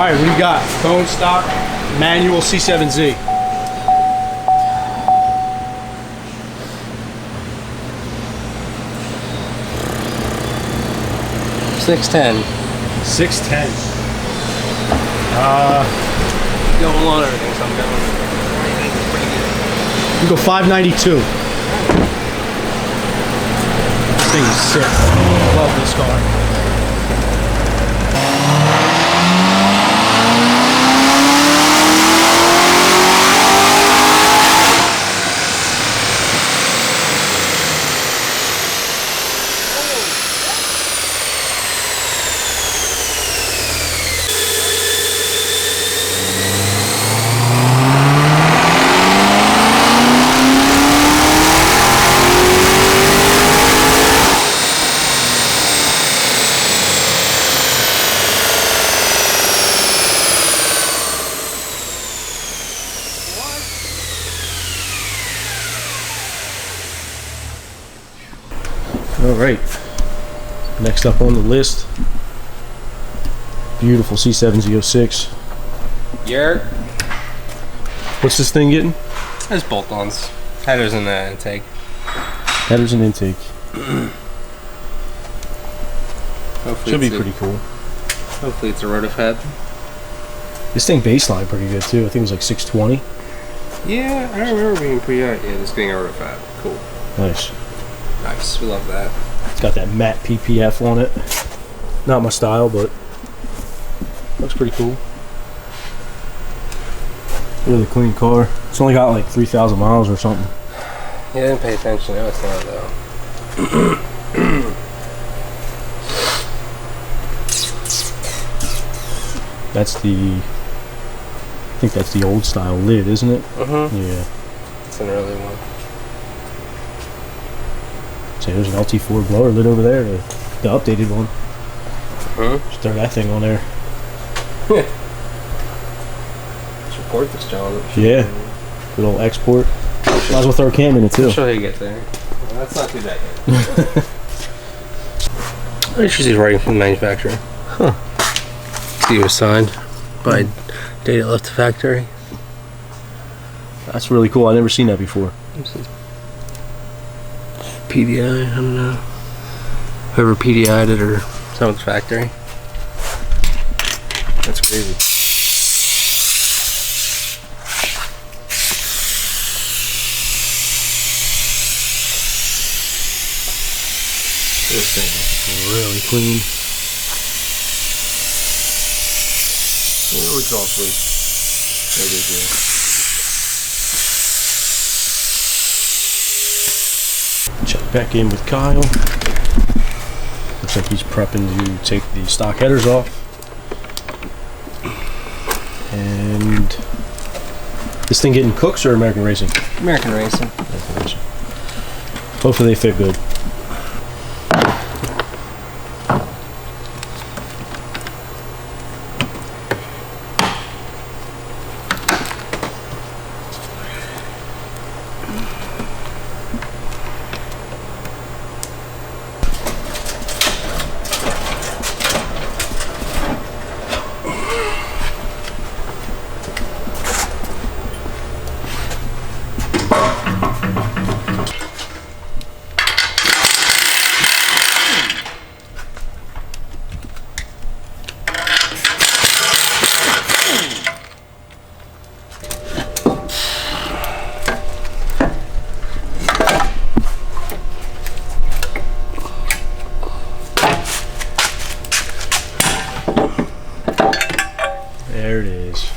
right, what do you got? Bone stock, manual C7 Z. $610. $610. Going on everything, so I'm going. You go $592. This thing is sick. Love this car. All right, next up on the list, beautiful C7 Z06. Yerk. What's this thing getting? There's bolt-ons. Headers in the intake. Headers and intake. Hopefully Should be pretty cool. Hopefully it's a rotifed. This thing baseline pretty good too. I think it was like 620. Yeah, I remember being pretty high. Yeah, this being a rotifed. Cool. Nice. Nice, we love that. It's got that matte PPF on it. Not my style, but looks pretty cool. Really clean car. It's only got like 3,000 miles or something. Yeah, I didn't pay attention. No, it's not though. That's the, I think that's the old style lid, isn't it? Yeah. It's an early one. So there's an LT4 blower lid over there, the updated one. Just throw that thing on there. Support this, John. Yeah. Good old export. Might as well throw a cam in it too. I'll show you how you get there. Well, that's not too bad yet. It's usually writing from the manufacturer. Huh. See, it was signed by date it left the factory. That's really cool. I've never seen that before. PDI, I don't know. Whoever PDI'd it or someone's factory. That's crazy. This thing is really clean. No exhaust leak. No big deal. Check back in with Kyle. Looks like he's prepping to take the stock headers off. And this thing getting Cooks or American Racing? American Racing. American Racing. Hopefully they fit good. There it is.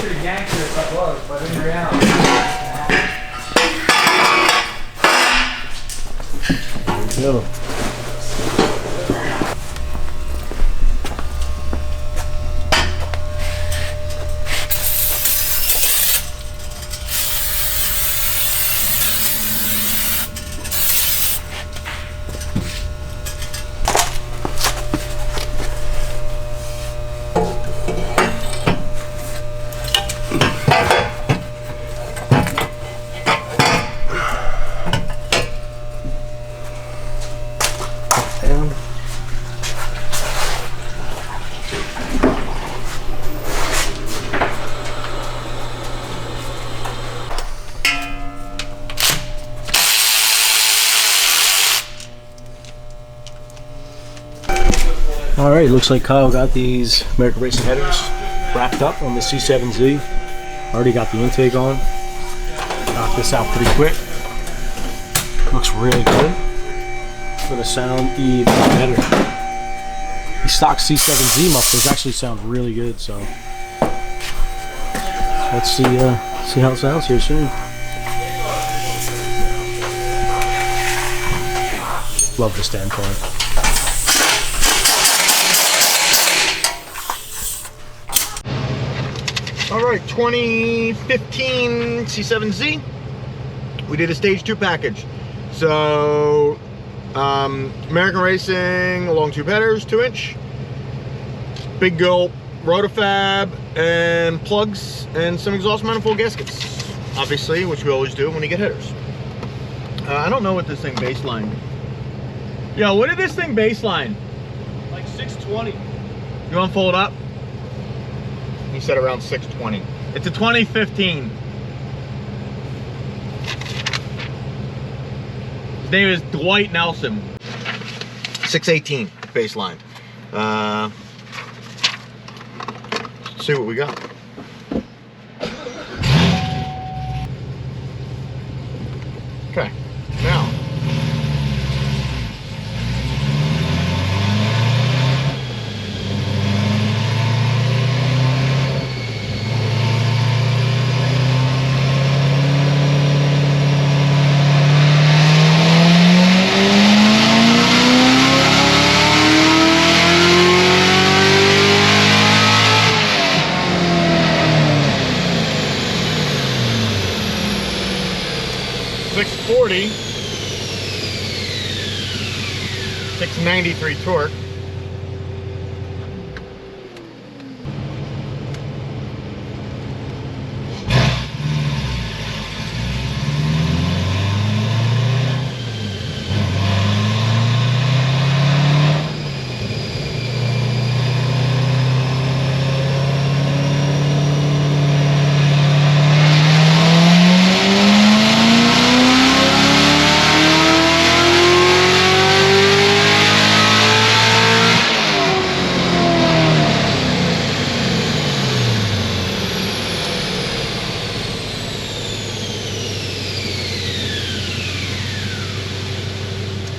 Pretty gangster if I was, but in reality. There we go. All right, looks like Kyle got these American Racing headers wrapped up on the C7Z. Already got the intake on. Knocked this out pretty quick. Looks really good. Gonna sound even better. These stock C7Z mufflers actually sound really good, so let's see how it sounds here soon. Love the standpoint. All right, 2015 C7Z. We did a stage 2 package. So, American Racing long tube headers, 2-inch, big gulp rotofab, and plugs, and some exhaust manifold gaskets, obviously, which we always do when we get headers. I don't know what this thing baseline. Yo, what did this thing baseline? Like 620. You want to fold up? He said around 620. It's a 2015. His name is Dwight Nelson. 618 baseline. Let's see what we got. Okay, now. .640, 693 torque.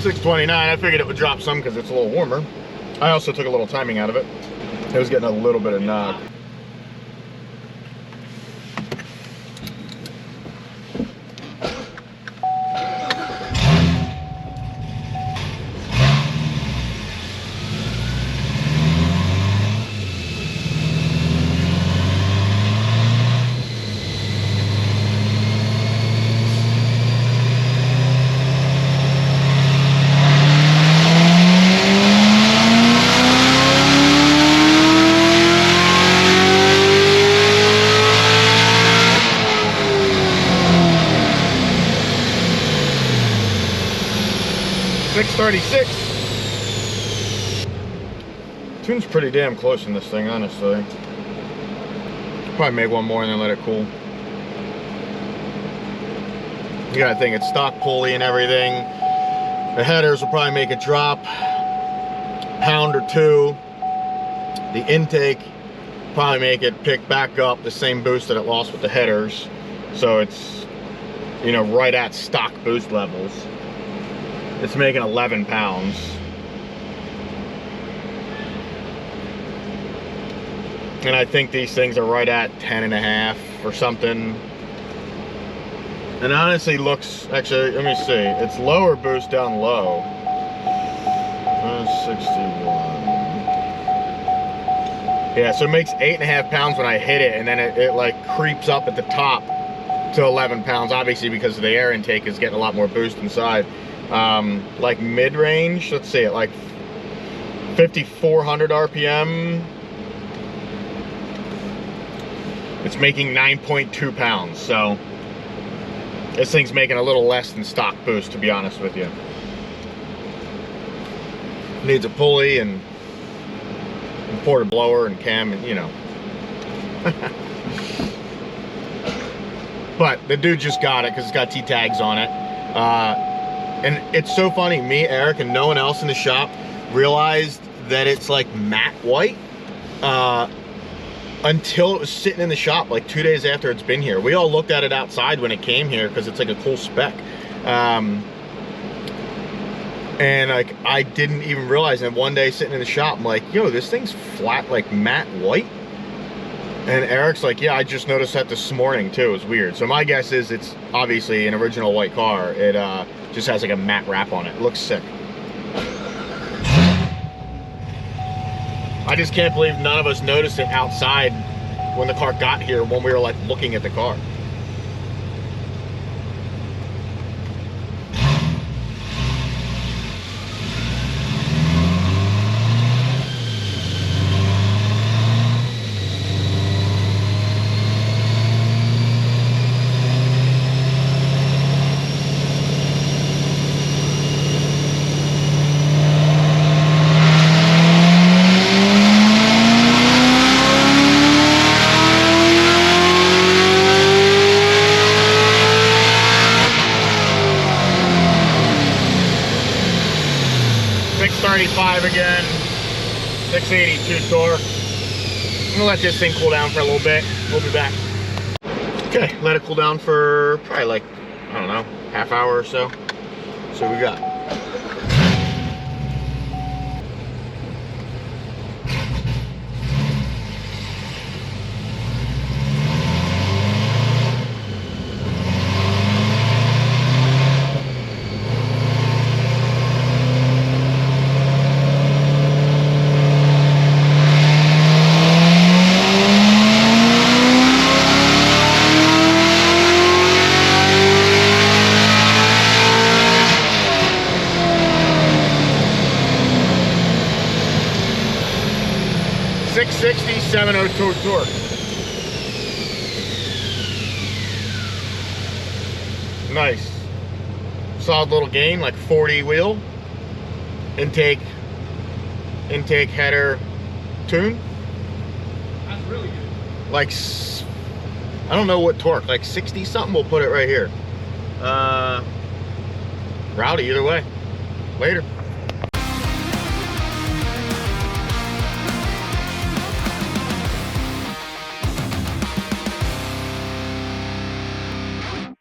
.629, I figured it would drop some because it's a little warmer. I also took a little timing out of it. It was getting a little bit of knock. .636. Tune's pretty damn close in this thing, honestly. Probably make one more and then let it cool. You gotta think it's stock pulley and everything. The headers will probably make it drop pound or two. The intake probably make it pick back up the same boost that it lost with the headers. So it's, you know, right at stock boost levels. It's making 11 pounds. And I think these things are right at 10.5 or something. And honestly looks, actually, let me see. It's lower boost down low. 61. Yeah, so it makes 8.5 pounds when I hit it, and then it like creeps up at the top to 11 pounds, obviously because the air intake is getting a lot more boost inside. Like mid-range, let's see, at like 5,400 RPM, it's making 9.2 pounds. So this thing's making a little less than stock boost, to be honest with you. Needs a pulley and imported blower and cam, and you know. But the dude just got it because it's got T-tags on it. And it's so funny, me, Eric, and no one else in the shop realized that it's like matte white until it was sitting in the shop like 2 days after it's been here. We all looked at it outside when it came here because it's like a cool spec. And like I didn't even realize, and one day sitting in the shop, I'm like, yo, this thing's flat, like matte white. And Eric's like, yeah, I just noticed that this morning too. It was weird. So my guess is it's obviously an original white car. It just has like a matte wrap on it. It looks sick. I just can't believe none of us noticed it outside when the car got here, when we were like looking at the car. Again, 682 torque. I'm gonna let this thing cool down for a little bit. We'll be back. Okay, let it cool down for probably like, I don't know, half hour or so. So we got 660, 702 torque. Nice. Solid little gain, like 40 wheel. Intake, header, tune. That's really good. Like, I don't know what torque, like 60 something. We'll put it right here. Rowdy either way. Later.